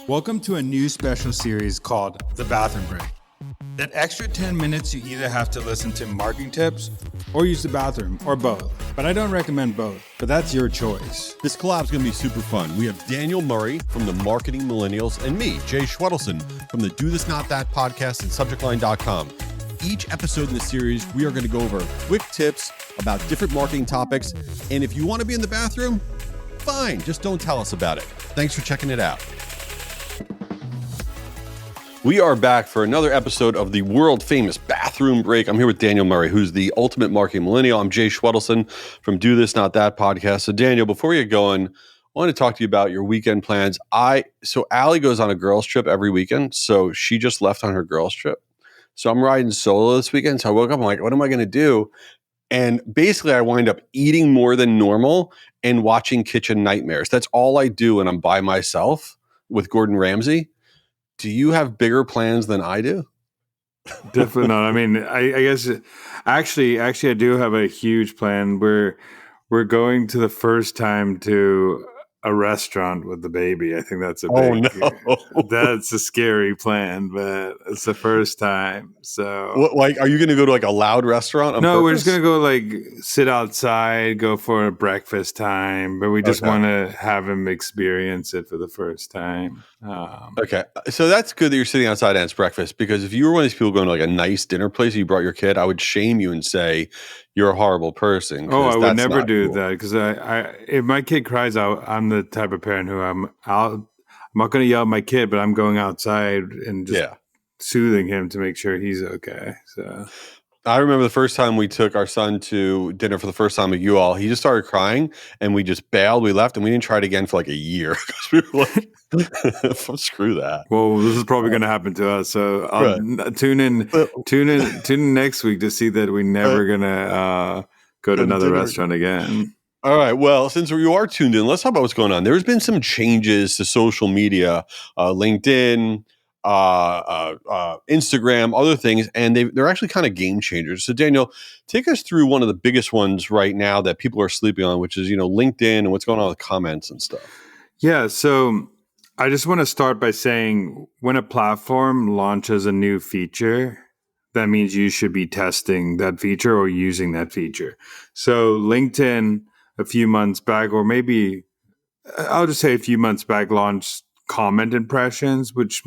Welcome to a new special series called The Bathroom Break. That extra 10 minutes you either have to listen to marketing tips or use the bathroom, or both. But I don't recommend both, but that's your choice. This collab is going to be super fun. We have Daniel Murray from the Marketing Millennials and me, Jay Schwedelson, from the Do This Not That podcast and subjectline.com. Each episode in the series, we are going to go over quick tips about different marketing topics. And if you want to be in the bathroom, fine, just don't tell us about it. Thanks for checking it out. We are back for another episode of the world famous Bathroom Break. I'm here with Daniel Murray, who's the ultimate marketing millennial. I'm Jay Schwedelson from Do This Not That podcast. So Daniel, before we get going, I want to talk to you about your weekend plans. So Allie goes on a girls trip every weekend. So she just left on her girls trip. So I'm riding solo this weekend. So I woke up, I'm like, what am I going to do? And basically I wind up eating more than normal and watching Kitchen Nightmares. That's all I do when I'm by myself with Gordon Ramsay. Do you have bigger plans than I do? Definitely not. I mean, I guess actually, I do have a huge plan. We're going to the first time to a restaurant with the baby. I think that's that's a scary plan, but it's the first time. So, like, are you going to go to like a loud restaurant? No, we're just going to go like sit outside, go for a breakfast time, but we just want to have him experience it for the first time. Okay. So that's good that you're sitting outside and it's breakfast, because if you were one of these people going to like a nice dinner place and you brought your kid, I would shame you and say you're a horrible person. Oh, I would never do that, because if my kid cries out, I'm the type of parent who I'm not going to yell at my kid, but I'm going outside and just soothing him to make sure he's okay. So I remember the first time we took our son to dinner for the first time with you all, he just started crying and we just bailed. We left and we didn't try it again for like a year because we were like, screw that. Well, this is probably going to happen to us. So I'll tune in next week to see that we're never going to go to another restaurant again. All right. Well, since you are tuned in, let's talk about what's going on. There's been some changes to social media, LinkedIn, Instagram, other things, and they're actually kind of game changers. So Daniel, take us through one of the biggest ones right now that people are sleeping on, which is, LinkedIn and what's going on with comments and stuff. Yeah. So I just want to start by saying when a platform launches a new feature, that means you should be testing that feature or using that feature. So LinkedIn a few months back, or maybe I'll just say a few months back, launched comment impressions, which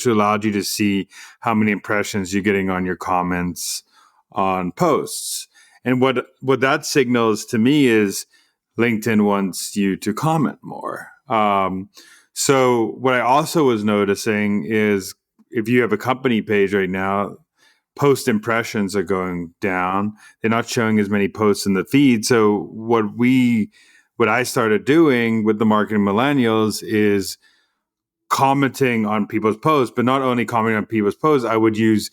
allowed you to see how many impressions you're getting on your comments on posts. And what that signals to me is LinkedIn wants you to comment more. So what I also was noticing is if you have a company page right now, post impressions are going down. They're not showing as many posts in the feed. So what I started doing with the Marketing Millennials is commenting on people's posts, but not only commenting on people's posts, I would use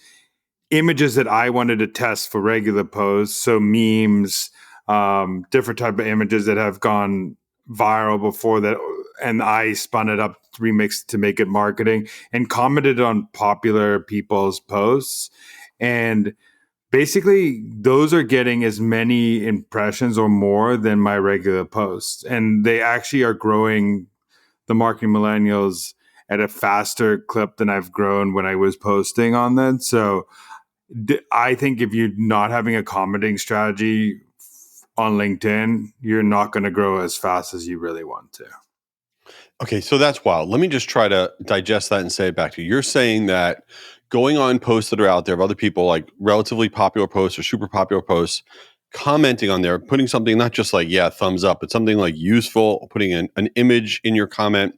images that I wanted to test for regular posts. So memes, different type of images that have gone viral before that. And I spun it up, remixed to make it marketing, and commented on popular people's posts. And basically, those are getting as many impressions or more than my regular posts. And they actually are growing the Marketing Millennials at a faster clip than I've grown when I was posting on that. So I think if you're not having a commenting strategy on LinkedIn, you're not going to grow as fast as you really want to. Okay, so that's wild. Let me just try to digest that and say it back to you. You're saying that going on posts that are out there of other people, like relatively popular posts or super popular posts, commenting on there, putting something not just like, thumbs up, but something like useful, putting an image in your comment,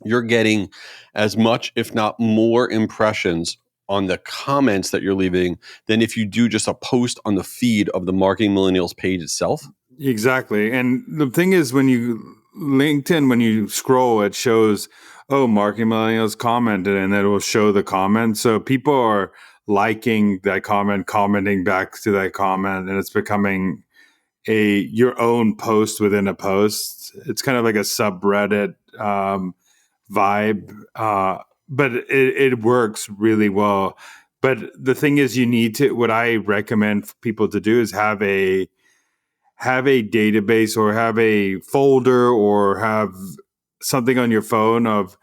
you're getting as much, if not more, impressions on the comments that you're leaving than if you do just a post on the feed of the Marketing Millennials page itself? Exactly. And the thing is, when you scroll, it shows, Marketing Millennials commented, and it will show the comment. So people are liking that comment, commenting back to that comment, and it's becoming your own post within a post. It's kind of like a subreddit vibe, but it works really well. But the thing is, what I recommend for people to do is have a database or have a folder or have something on your phone of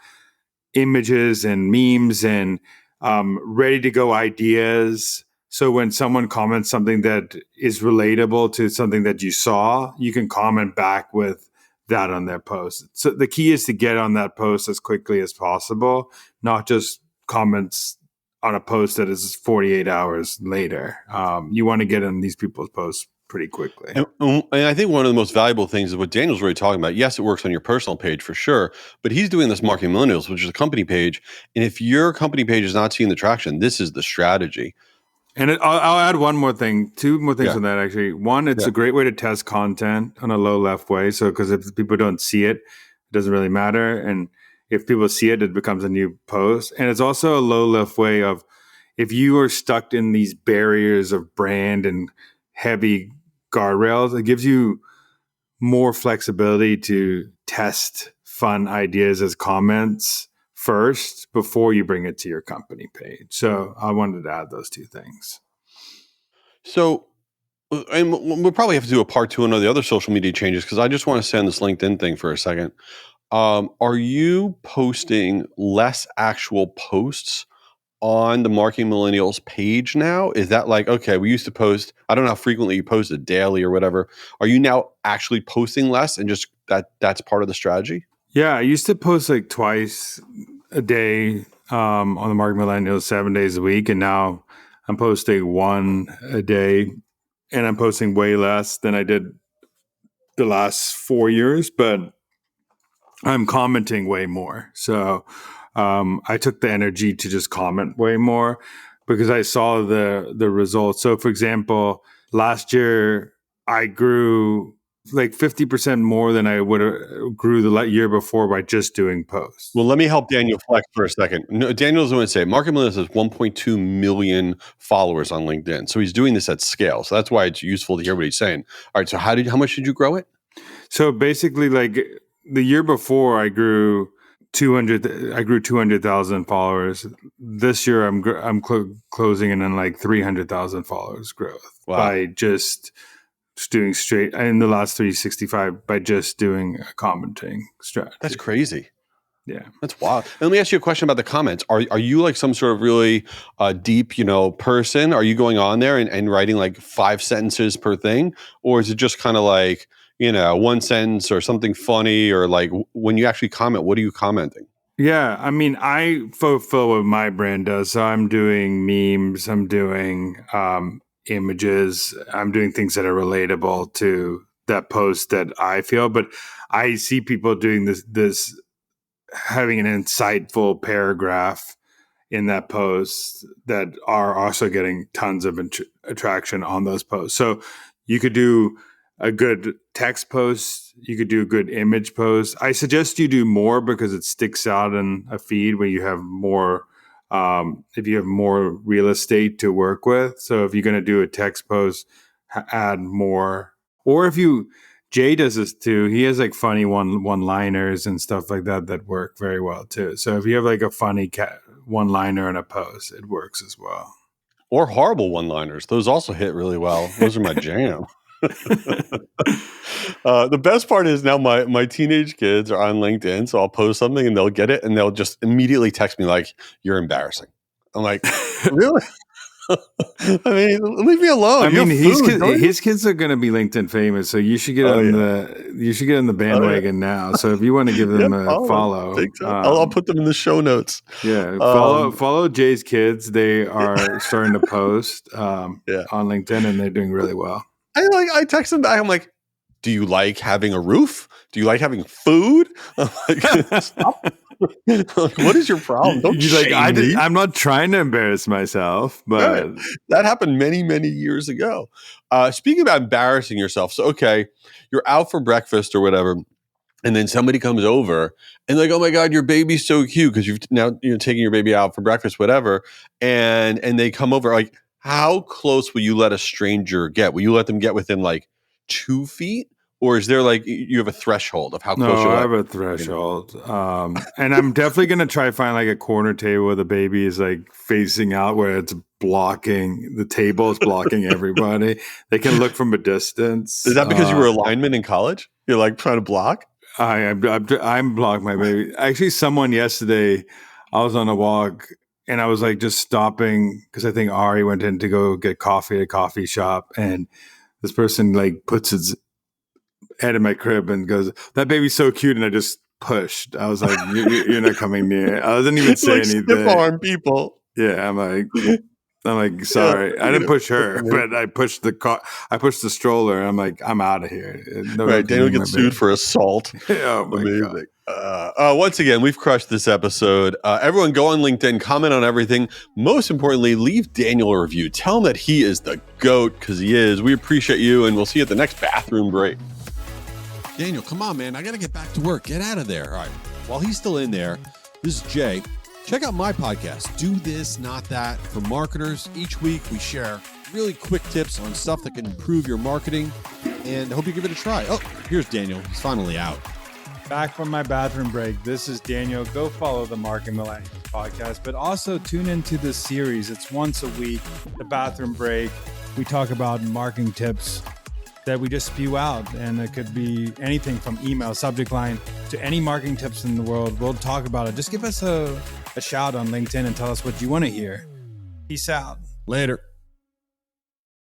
images and memes and ready to go ideas. So when someone comments something that is relatable to something that you saw, you can comment back with that on their post. So the key is to get on that post as quickly as possible, not just comments on a post that is 48 hours later. You want to get on these people's posts pretty quickly. And I think one of the most valuable things is what Daniel's really talking about. Yes, it works on your personal page for sure, but he's doing this Marketing Millennials, which is a company page. And if your company page is not seeing the traction, this is the strategy. And I'll add one more thing, two more things on that actually. One, it's a great way to test content on a low left way. So because if people don't see it, it doesn't really matter. And if people see it, it becomes a new post. And it's also a low left way of if you are stuck in these barriers of brand and heavy guardrails, it gives you more flexibility to test fun ideas as comments first before you bring it to your company page. So I wanted to add those two things. So, and we'll probably have to do a part 2 on all the other social media changes because I just want to say on this LinkedIn thing for a second. Are you posting less actual posts on the Marketing Millennials page now? Is that like, okay, we used to post, I don't know how frequently you posted daily or whatever. Are you now actually posting less and just that's part of the strategy? Yeah, I used to post like twice a day on the Marketing Millennials 7 days a week. And now I'm posting one a day and I'm posting way less than I did the last 4 years, but I'm commenting way more. So I took the energy to just comment way more because I saw the results. So for example, last year I grew like 50% more than I would have grew the year before by just doing posts. Well, let me help Daniel flex for a second. No, Daniel's going to say Marketing Millennials has 1.2 million followers on LinkedIn. So he's doing this at scale. So that's why it's useful to hear what he's saying. All right. So how much did you grow it? So basically, like the year before, I grew 200,000 followers. This year, I'm closing in on like 300,000 followers growth by just doing straight in the last 365 by just doing a commenting strategy. That's crazy. Yeah, that's wild. And let me ask you a question about the comments. Are you like some sort of really deep, person? Are you going on there and writing like 5 sentences per thing, or is it just kind of like, one sentence or something funny, or like when you actually comment, what are you commenting? Yeah, I mean, I fulfill what my brand does. So I'm doing memes, I'm doing images, I'm doing things that are relatable to that post that I feel. But I see people doing this having an insightful paragraph in that post that are also getting tons of attraction on those posts. So you could do a good text post, you could do a good image post. I suggest you do more because it sticks out in a feed when you have more, if you have more real estate to work with. So if you're going to do a text post, add more. Or if Jay does this too. He has like funny one-liners and stuff like that work very well too. So if you have like a funny one-liner in a post, it works as well. Or horrible one-liners. Those also hit really well. Those are my jam. The best part is now my teenage kids are on LinkedIn, so I'll post something and they'll get it and they'll just immediately text me like, "You're embarrassing." I'm like, "Really?" I mean, leave me alone. I mean, his kids are going to be LinkedIn famous, so you should get on the bandwagon now. So if you want to give them a follow, I'll put them in the show notes. Yeah, follow Jay's kids. They are starting to post on LinkedIn, and they're doing really well. I text them back. I'm like, "Do you like having a roof? Do you like having food?" I'm like, "Stop." What is your problem? Don't shame me. I'm not trying to embarrass myself, but that happened many, many years ago. Speaking about embarrassing yourself, so okay, you're out for breakfast or whatever, and then somebody comes over and like, "Oh my God, your baby's so cute," because you've now taking your baby out for breakfast, whatever, and they come over. Like, how close will you let a stranger get? Will you let them get within like 2 feet? Or is there like, you have a threshold of how close you're I have a threshold. And I'm definitely going to try to find like a corner table where the baby is like facing out where it's blocking, the table is blocking everybody. They can look from a distance. Is that because you were a lineman in college? You're like trying to block? I'm blocking my baby. Actually, someone yesterday I was on a walk and I was like just stopping because I think Ari went in to go get coffee at a coffee shop, and this person like puts his head in my crib and goes, "That baby's so cute," and I just pushed. I was like, "You're not coming near." I didn't even say anything. Stiff arm people. Yeah, I'm like, sorry, I didn't push her, but I pushed the car. I pushed the stroller. I'm like, I'm out of here. No, right, Daniel gets sued for assault. Oh my Amazing. Once again, we've crushed this episode. Everyone go on LinkedIn, comment on everything. Most importantly, leave Daniel a review. Tell him that he is the GOAT, because he is. We appreciate you, and we'll see you at the next bathroom break. Daniel, come on, man. I got to get back to work. Get out of there. All right. While he's still in there, this is Jay. Check out my podcast, Do This, Not That, for marketers. Each week, we share really quick tips on stuff that can improve your marketing, and I hope you give it a try. Oh, here's Daniel. He's finally out. Back from my bathroom break. This is Daniel. Go follow the Marketing Millennials podcast, but also tune into this series. It's once a week, the bathroom break. We talk about marketing tips that we just spew out, and it could be anything from email, subject line, to any marketing tips in the world. We'll talk about it. Just give us a shout on LinkedIn and tell us what you want to hear. Peace out. Later.